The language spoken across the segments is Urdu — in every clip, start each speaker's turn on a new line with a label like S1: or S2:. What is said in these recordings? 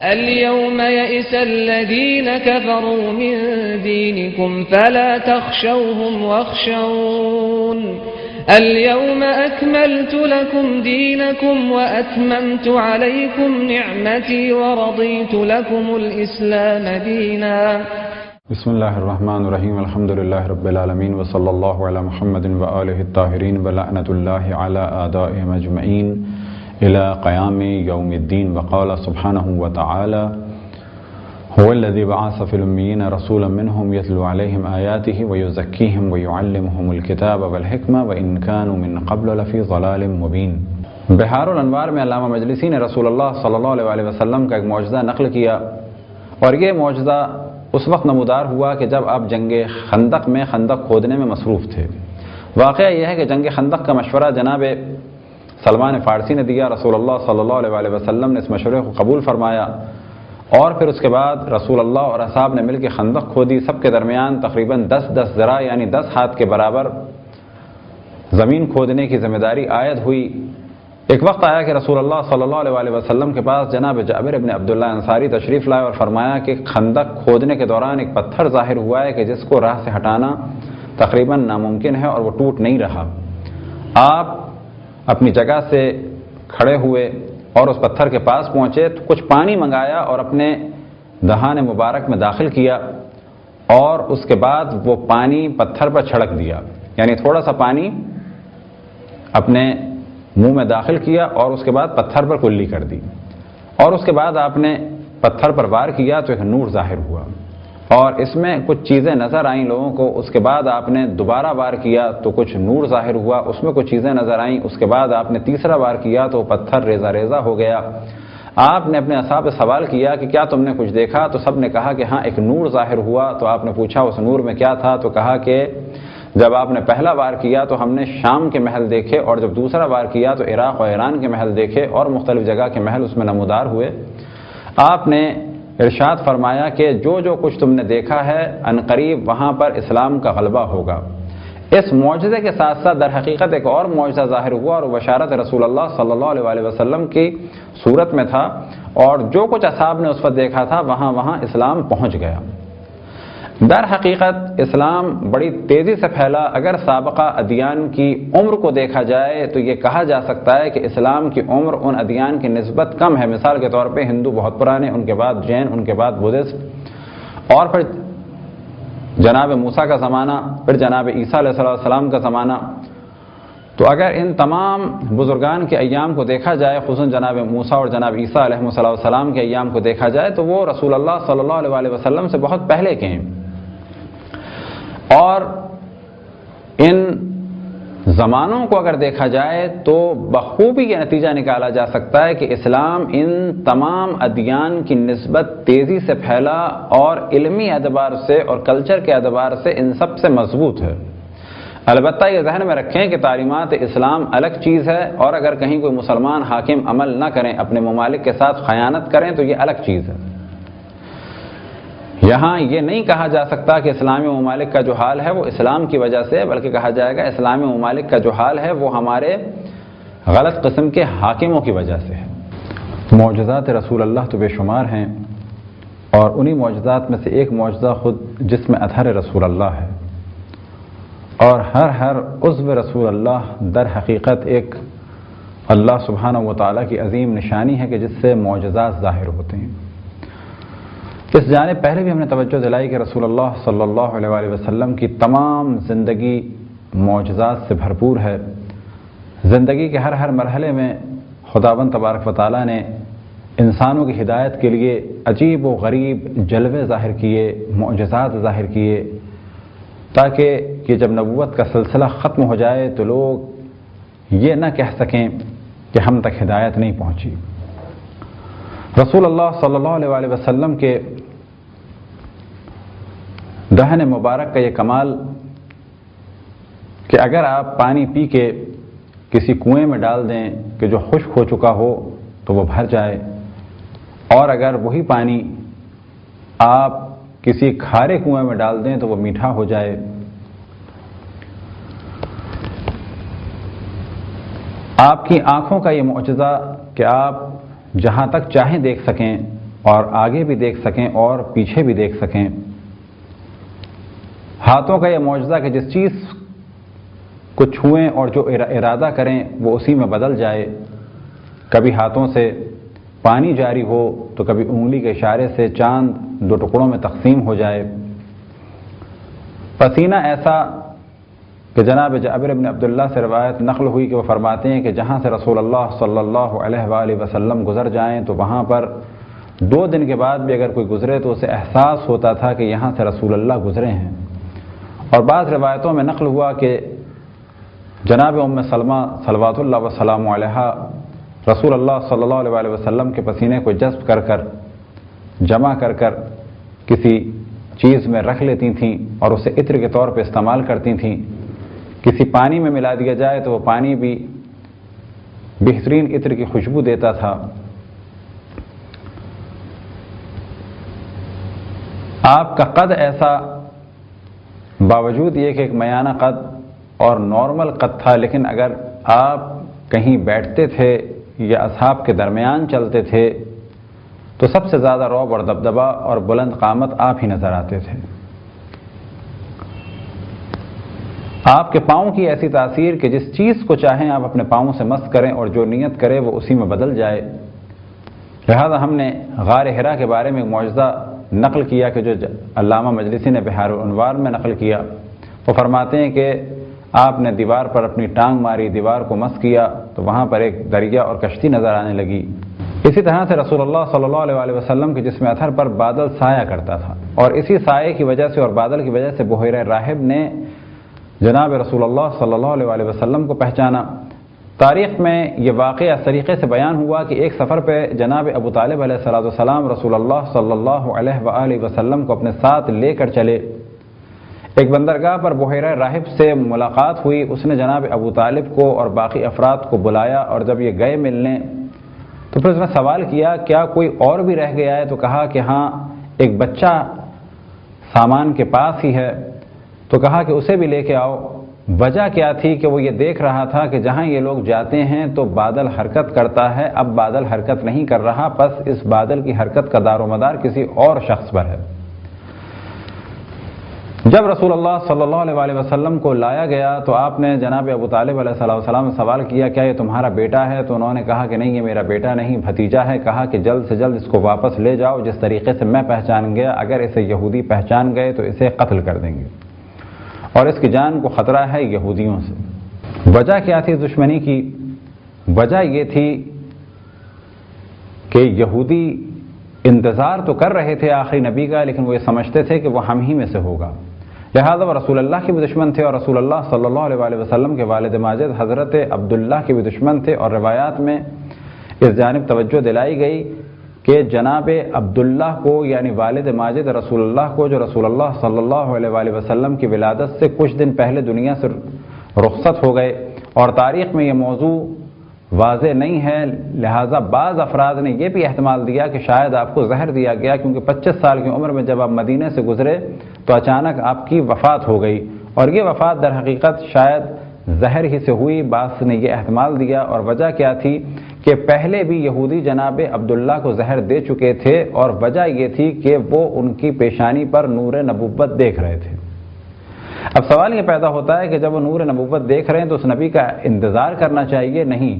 S1: اليوم يئس الذين كفروا من دينكم فلا تخشوهم واخشون اليوم أكملت لكم دينكم وأتممت عليكم نعمتي ورضيت لكم الإسلام دينا.
S2: بسم اللہ الرحمن الرحیم الحمد للہ رب العالمین وصلی اللہ علی محمد وآلہ الطاہرین ولعنۃ اللہ علی اعدائهم اجمعین الى قیام یوم الدین. وقال سبحانہ وتعالی هو الذی بعث فی الامیین رسولا منهم یتلو علیہم آیاته ویزکیہم ویعلمهم الکتاب والحکمہ وان كانوا من قبل لفی ضلال مبین. بحار الانوار میں علامہ مجلسی نے رسول اللہ صلی اللہ علیہ وسلم کا ایک معجزہ نقل کیا، اور یہ معجزہ اس وقت نمودار ہوا کہ جب آپ جنگ خندق میں خندق کھودنے میں مصروف تھے. واقعہ یہ ہے کہ جنگ خندق کا مشورہ جناب سلمان فارسی نے دیا. رسول اللہ صلی اللہ علیہ وسلم نے اس مشورے کو قبول فرمایا، اور پھر اس کے بعد رسول اللہ اور اصحاب نے مل کے خندق کھودی. سب کے درمیان تقریباً 10 ذرا یعنی 10 ہاتھ کے برابر زمین کھودنے کی ذمہ داری عائد ہوئی. ایک وقت آیا کہ رسول اللہ صلی اللہ علیہ وسلم کے پاس جناب جابر ابن عبداللہ انصاری تشریف لائے اور فرمایا کہ خندق کھودنے کے دوران ایک پتھر ظاہر ہوا ہے کہ جس کو راہ سے ہٹانا تقریباً ناممکن ہے اور وہ ٹوٹ نہیں رہا. آپ اپنی جگہ سے کھڑے ہوئے اور اس پتھر کے پاس پہنچے تو کچھ پانی منگایا اور اپنے دہان مبارک میں داخل کیا، اور اس کے بعد وہ پانی پتھر پر چھڑک دیا، یعنی تھوڑا سا پانی اپنے منہ میں داخل کیا اور اس کے بعد پتھر پر کلی کر دی، اور اس کے بعد آپ نے پتھر پر وار کیا تو ایک نور ظاہر ہوا، اور اس میں کچھ چیزیں نظر آئیں لوگوں کو. اس کے بعد آپ نے دوبارہ وار کیا تو کچھ نور ظاہر ہوا، اس میں کچھ چیزیں نظر آئیں. اس کے بعد آپ نے تیسرا وار کیا تو پتھر ریزہ ریزہ ہو گیا. آپ نے اپنے اصحاب سے سوال کیا کہ کیا تم نے کچھ دیکھا؟ تو سب نے کہا کہ ہاں ایک نور ظاہر ہوا. تو آپ نے پوچھا اس نور میں کیا تھا؟ تو کہا کہ جب آپ نے پہلا وار کیا تو ہم نے شام کے محل دیکھے، اور جب دوسرا وار کیا تو عراق اور ایران کے محل دیکھے، اور مختلف جگہ کے محل اس میں نمودار ہوئے. آپ نے ارشاد فرمایا کہ جو کچھ تم نے دیکھا ہے عنقریب وہاں پر اسلام کا غلبہ ہوگا. اس معجزے کے ساتھ ساتھ در حقیقت ایک اور معجزہ ظاہر ہوا، اور بشارت رسول اللہ صلی اللہ علیہ وسلم کی صورت میں تھا، اور جو کچھ اصحاب نے اس وقت دیکھا تھا وہاں اسلام پہنچ گیا. در حقیقت اسلام بڑی تیزی سے پھیلا. اگر سابقہ ادیان کی عمر کو دیکھا جائے تو یہ کہا جا سکتا ہے کہ اسلام کی عمر ان ادیان کی نسبت کم ہے. مثال کے طور پہ ہندو بہت پرانے، ان کے بعد جین، ان کے بعد بدھسٹ، اور پھر جناب موسیٰ کا زمانہ، پھر جناب عیسیٰ علیہ السلام کا زمانہ. تو اگر ان تمام بزرگان کے ایام کو دیکھا جائے، خصوصاً جناب موسیٰ اور جناب عیسیٰ علیہ السلام کے ایام کو دیکھا جائے، تو وہ رسول اللہ صلی اللہ علیہ وسلم سے بہت پہلے کے ہیں. اور ان زمانوں کو اگر دیکھا جائے تو بخوبی یہ نتیجہ نکالا جا سکتا ہے کہ اسلام ان تمام ادیان کی نسبت تیزی سے پھیلا، اور علمی اعتبار سے اور کلچر کے اعتبار سے ان سب سے مضبوط ہے. البتہ یہ ذہن میں رکھیں کہ تعلیمات اسلام الگ چیز ہے، اور اگر کہیں کوئی مسلمان حاکم عمل نہ کریں، اپنے ممالک کے ساتھ خیانت کریں، تو یہ الگ چیز ہے. یہاں یہ نہیں کہا جا سکتا کہ اسلامی ممالک کا جو حال ہے وہ اسلام کی وجہ سے، بلکہ کہا جائے گا اسلامی ممالک کا جو حال ہے وہ ہمارے غلط قسم کے حاکموں کی وجہ سے ہے. معجزات رسول اللہ تو بے شمار ہیں، اور انہی معجزات میں سے ایک معجزہ خود جسم اطہر رسول اللہ ہے. اور ہر عضو رسول اللہ در حقیقت ایک اللہ سبحانہ و تعالیٰ کی عظیم نشانی ہے کہ جس سے معجزات ظاہر ہوتے ہیں. اس جانب پہلے بھی ہم نے توجہ دلائی کہ رسول اللہ صلی اللہ علیہ وسلم کی تمام زندگی معجزات سے بھرپور ہے. زندگی کے ہر مرحلے میں خداوند تبارک و تعالیٰ نے انسانوں کی ہدایت کے لیے عجیب و غریب جلوے ظاہر کیے، معجزات ظاہر کیے، تاکہ کہ جب نبوت کا سلسلہ ختم ہو جائے تو لوگ یہ نہ کہہ سکیں کہ ہم تک ہدایت نہیں پہنچی. رسول اللہ صلی اللہ علیہ وسلم کے دہن مبارک کا یہ کمال کہ اگر آپ پانی پی کے کسی کنویں میں ڈال دیں کہ جو خشک ہو چکا ہو تو وہ بھر جائے، اور اگر وہی پانی آپ کسی کھارے کنویں میں ڈال دیں تو وہ میٹھا ہو جائے. آپ کی آنکھوں کا یہ معجزہ کہ آپ جہاں تک چاہیں دیکھ سکیں، اور آگے بھی دیکھ سکیں اور پیچھے بھی دیکھ سکیں۔ ہاتھوں کا یہ معجزہ کہ جس چیز کو چھوئیں اور جو ارادہ کریں وہ اسی میں بدل جائے، کبھی ہاتھوں سے پانی جاری ہو تو کبھی انگلی کے اشارے سے چاند دو ٹکڑوں میں تقسیم ہو جائے۔ پسینہ ایسا کہ جناب جابر بن عبداللہ سے روایت نقل ہوئی کہ وہ فرماتے ہیں کہ جہاں سے رسول اللہ صلی اللہ علیہ وآلہ وسلم گزر جائیں تو وہاں پر 2 دن کے بعد بھی اگر کوئی گزرے تو اسے احساس ہوتا تھا کہ یہاں سے رسول اللہ گزرے ہیں۔ اور بعض روایتوں میں نقل ہوا کہ جناب ام سلمہ صلوات اللہ وسلام علیہا رسول اللہ صلی اللہ علیہ وآلہ وسلم کے پسینے کو جذب کر کر جمع کر کر کسی چیز میں رکھ لیتی تھیں اور اسے عطر کے طور پہ استعمال کرتی تھیں۔ کسی پانی میں ملا دیا جائے تو وہ پانی بھی بہترین عطر کی خوشبو دیتا تھا۔ آپ کا قد ایسا، باوجود یہ کہ ایک میانہ قد اور نارمل قد تھا، لیکن اگر آپ کہیں بیٹھتے تھے یا اصحاب کے درمیان چلتے تھے تو سب سے زیادہ رعب اور دبدبا اور بلند قامت آپ ہی نظر آتے تھے۔ آپ کے پاؤں کی ایسی تاثیر کہ جس چیز کو چاہیں آپ اپنے پاؤں سے مس کریں اور جو نیت کرے وہ اسی میں بدل جائے۔ لہذا ہم نے غار حرا کے بارے میں ایک معجزہ نقل کیا کہ جو علامہ مجلسی نے بحار الانوار میں نقل کیا۔ وہ فرماتے ہیں کہ آپ نے دیوار پر اپنی ٹانگ ماری، دیوار کو مس کیا تو وہاں پر ایک دریا اور کشتی نظر آنے لگی۔ اسی طرح سے رسول اللہ صلی اللہ علیہ وآلہ وسلم کے جسم اطہر پر بادل سایہ کرتا تھا، اور اسی سائے کی وجہ سے اور بادل کی وجہ سے بحیرہ راہب نے جناب رسول اللہ صلی اللہ علیہ وآلہ وسلم کو پہچانا۔ تاریخ میں یہ واقعہ اس طریقے سے بیان ہوا کہ ایک سفر پہ جناب ابو طالب علیہ السلام رسول اللہ صلی اللہ علیہ وآلہ وسلم کو اپنے ساتھ لے کر چلے۔ ایک بندرگاہ پر بحیرہ راہب سے ملاقات ہوئی، اس نے جناب ابو طالب کو اور باقی افراد کو بلایا، اور جب یہ گئے ملنے تو پھر اس نے سوال کیا کیا کوئی اور بھی رہ گیا ہے؟ تو کہا کہ ہاں ایک بچہ سامان کے پاس ہی ہے۔ تو کہا کہ اسے بھی لے کے آؤ۔ وجہ کیا تھی کہ وہ یہ دیکھ رہا تھا کہ جہاں یہ لوگ جاتے ہیں تو بادل حرکت کرتا ہے، اب بادل حرکت نہیں کر رہا، پس اس بادل کی حرکت کا دار و مدار کسی اور شخص پر ہے۔ جب رسول اللہ صلی اللہ علیہ وآلہ وسلم کو لایا گیا تو آپ نے جناب ابو طالب علیہ السلام سے سوال کیا کیا یہ تمہارا بیٹا ہے؟ تو انہوں نے کہا کہ نہیں، یہ میرا بیٹا نہیں، بھتیجا ہے۔ کہا کہ جلد سے جلد اس کو واپس لے جاؤ، جس طریقے سے میں پہچان گیا، اگر اسے یہودی پہچان گئے تو اسے قتل کر دیں گے، اور اس کی جان کو خطرہ ہے یہودیوں سے۔ وجہ کیا تھی دشمنی کی؟ وجہ یہ تھی کہ یہودی انتظار تو کر رہے تھے آخری نبی کا، لیکن وہ یہ سمجھتے تھے کہ وہ ہم ہی میں سے ہوگا، لہذا وہ رسول اللہ کے بھی دشمن تھے، اور رسول اللہ صلی اللہ علیہ وآلہ وسلم کے والد ماجد حضرت عبداللہ کے بھی دشمن تھے۔ اور روایات میں اس جانب توجہ دلائی گئی کہ جناب عبداللہ کو یعنی والد ماجد رسول اللہ کو، جو رسول اللہ صلی اللہ علیہ وآلہ وسلم کی ولادت سے کچھ دن پہلے دنیا سے رخصت ہو گئے، اور تاریخ میں یہ موضوع واضح نہیں ہے، لہٰذا بعض افراد نے یہ بھی احتمال دیا کہ شاید آپ کو زہر دیا گیا، کیونکہ 25 سال کی عمر میں جب آپ مدینے سے گزرے تو اچانک آپ کی وفات ہو گئی، اور یہ وفات در حقیقت شاید زہر ہی سے ہوئی۔ بعض نے یہ احتمال دیا، اور وجہ کیا تھی کہ پہلے بھی یہودی جناب عبداللہ کو زہر دے چکے تھے، اور وجہ یہ تھی کہ وہ ان کی پیشانی پر نور نبوت دیکھ رہے تھے۔ اب سوال یہ پیدا ہوتا ہے کہ جب وہ نور نبوت دیکھ رہے ہیں تو اس نبی کا انتظار کرنا چاہیے؟ نہیں،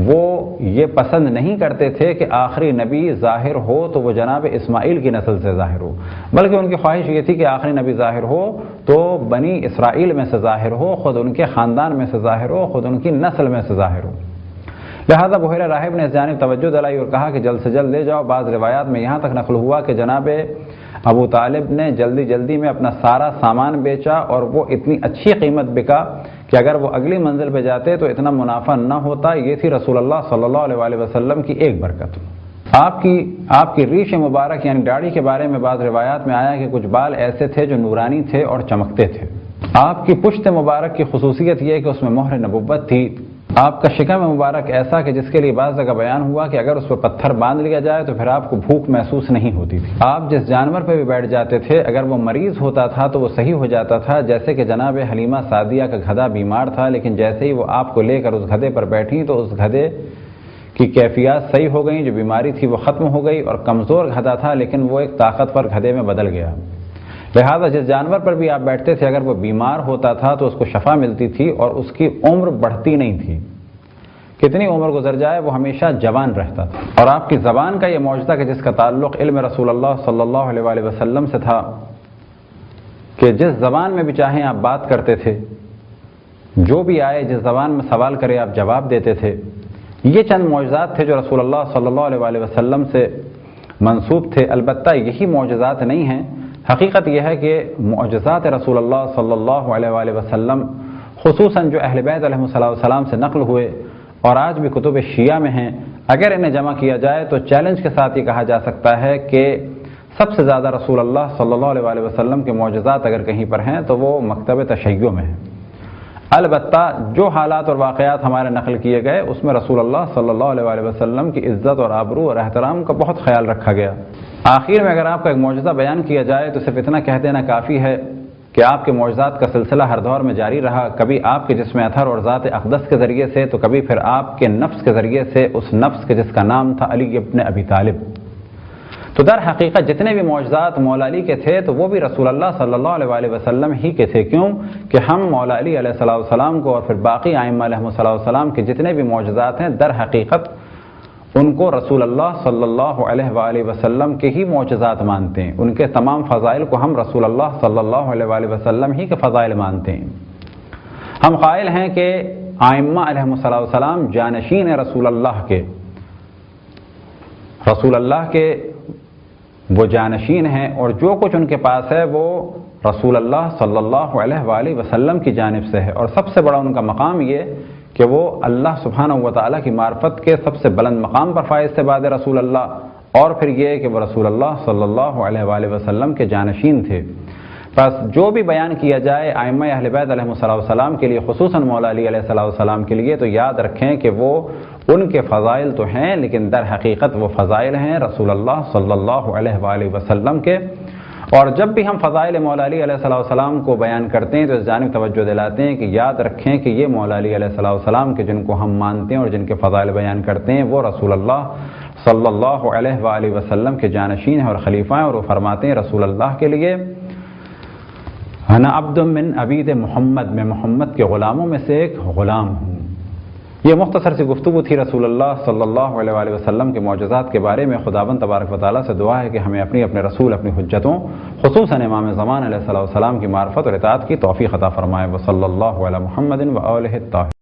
S2: وہ یہ پسند نہیں کرتے تھے کہ آخری نبی ظاہر ہو تو وہ جناب اسماعیل کی نسل سے ظاہر ہو، بلکہ ان کی خواہش یہ تھی کہ آخری نبی ظاہر ہو تو بنی اسرائیل میں سے ظاہر ہو، خود ان کے خاندان میں سے ظاہر ہو، خود ان کی نسل میں سے ظاہر ہو۔ لہذا بحیرہ راہب نے اس جانب توجہ دلائی اور کہا کہ جلد سے جلد لے جاؤ۔ بعض روایات میں یہاں تک نقل ہوا کہ جناب ابو طالب نے جلدی میں اپنا سارا سامان بیچا، اور وہ اتنی اچھی قیمت بکا کہ اگر وہ اگلی منزل پہ جاتے تو اتنا منافع نہ ہوتا۔ یہ تھی رسول اللہ صلی اللہ علیہ وآلہ وسلم کی ایک برکت۔ آپ کی ریش مبارک یعنی داڑھی کے بارے میں بعض روایات میں آیا کہ کچھ بال ایسے تھے جو نورانی تھے اور چمکتے تھے۔ آپ کی پشت مبارک کی خصوصیت یہ کہ اس میں مہر نبوت تھی۔ آپ کا شکم مبارک ایسا کہ جس کے لیے بعض جگہ بیان ہوا کہ اگر اس پر پتھر باندھ لیا جائے تو پھر آپ کو بھوک محسوس نہیں ہوتی تھی۔ آپ جس جانور پہ بھی بیٹھ جاتے تھے اگر وہ مریض ہوتا تھا تو وہ صحیح ہو جاتا تھا، جیسے کہ جناب حلیمہ سعدیہ کا گدھا بیمار تھا، لیکن جیسے ہی وہ آپ کو لے کر اس گدھے پر بیٹھی تو اس گدھے کی کیفیات صحیح ہو گئیں، جو بیماری تھی وہ ختم ہو گئی، اور کمزور گدھا تھا لیکن وہ ایک طاقتور گدھے میں بدل گیا۔ لہذا جس جانور پر بھی آپ بیٹھتے تھے اگر وہ بیمار ہوتا تھا تو اس کو شفا ملتی تھی اور اس کی عمر بڑھتی نہیں تھی، کتنی عمر گزر جائے وہ ہمیشہ جوان رہتا تھا۔ اور آپ کی زبان کا یہ معجزہ کہ جس کا تعلق علم رسول اللہ صلی اللہ علیہ وآلہ وسلم سے تھا کہ جس زبان میں بھی چاہیں آپ بات کرتے تھے، جو بھی آئے جس زبان میں سوال کرے آپ جواب دیتے تھے، یہ چند معجزات تھے جو رسول اللہ صلی اللہ علیہ وآلہ وسلم سے منسوب تھے۔ البتہ یہی معجزات نہیں ہیں، حقیقت یہ ہے کہ معجزات رسول اللہ صلی اللہ علیہ وآلہ وسلم خصوصاً جو اہل بیت علیہ السلام سے نقل ہوئے اور آج بھی کتب شیعہ میں ہیں، اگر انہیں جمع کیا جائے تو چیلنج کے ساتھ یہ کہا جا سکتا ہے کہ سب سے زیادہ رسول اللہ صلی اللہ علیہ وآلہ وسلم کے معجزات اگر کہیں پر ہیں تو وہ مکتب تشیع میں ہیں۔ البتہ جو حالات اور واقعات ہمارے نقل کیے گئے اس میں رسول اللہ صلی اللہ علیہ وآلہ وسلم کی عزت اور آبرو اور احترام کا بہت خیال رکھا گیا۔ آخر میں اگر آپ کا ایک معجزہ بیان کیا جائے تو صرف اتنا کہہ دینا کافی ہے کہ آپ کے معجزات کا سلسلہ ہر دور میں جاری رہا، کبھی آپ کے جسم اطہر اور ذات اقدس کے ذریعے سے تو کبھی پھر آپ کے نفس کے ذریعے سے، اس نفس کے جس کا نام تھا علی ابن ابی طالب۔ تو در حقیقت جتنے بھی معجزات مولا علی کے تھے تو وہ بھی رسول اللہ صلی اللہ علیہ وآلہ وسلم ہی کے تھے، کیوں کہ ہم مولا علی علیہ السلام کو اور پھر باقی ائمہ علیہ السلام کے جتنے بھی معجزات ہیں در حقیقت ان کو رسول اللہ صلی اللہ علیہ وآلہ وسلم کے ہی معجزات مانتے ہیں، ان کے تمام فضائل کو ہم رسول اللہ صلی اللہ علیہ وآلہ وسلم ہی کے فضائل مانتے ہیں۔ ہم قائل ہیں کہ ائمہ علیہ السلام جانشین رسول اللہ کے وہ جانشین ہیں، اور جو کچھ ان کے پاس ہے وہ رسول اللہ صلی اللہ علیہ وآلہ وسلم کی جانب سے ہے، اور سب سے بڑا ان کا مقام یہ کہ وہ اللہ سبحانہ و تعالیٰ کی معرفت کے سب سے بلند مقام پر فائز سے بعد رسول اللہ، اور پھر یہ کہ وہ رسول اللہ صلی اللہ علیہ وآلہ وسلم کے جانشین تھے۔ بس جو بھی بیان کیا جائے ائمہ اہل بیت علیہ السلام کے لیے، خصوصاً مولا علی علیہ السلام کے لیے، تو یاد رکھیں کہ وہ ان کے فضائل تو ہیں لیکن در حقیقت وہ فضائل ہیں رسول اللہ صلی اللہ علیہ وآلہ وسلم کے۔ اور جب بھی ہم فضائل مولا علی علیہ السلام کو بیان کرتے ہیں تو اس جانب توجہ دلاتے ہیں کہ یاد رکھیں کہ یہ مولا علی علیہ السلام کے جن کو ہم مانتے ہیں اور جن کے فضائل بیان کرتے ہیں وہ رسول اللہ صلی اللہ علیہ وآلہ وسلم کے جانشین ہیں اور خلیفہ ہیں، اور وہ فرماتے ہیں رسول اللہ کے لیے انا عبد من عبید محمد، میں محمد کے غلاموں میں سے ایک غلام ہوں۔ یہ مختصر سی گفتگو تھی رسول اللہ صلی اللہ علیہ وآلہ وسلم کے معجزات کے بارے میں۔ خداوند تبارک و تعالیٰ سے دعا ہے کہ ہمیں اپنے رسول، اپنی حجتوں، خصوصاً امام زمان علیہ السلام کی معرفت اور اطاعت کی توفیق عطا فرمائے۔ وصلی اللہ علی محمد و آلہ الطاہرین۔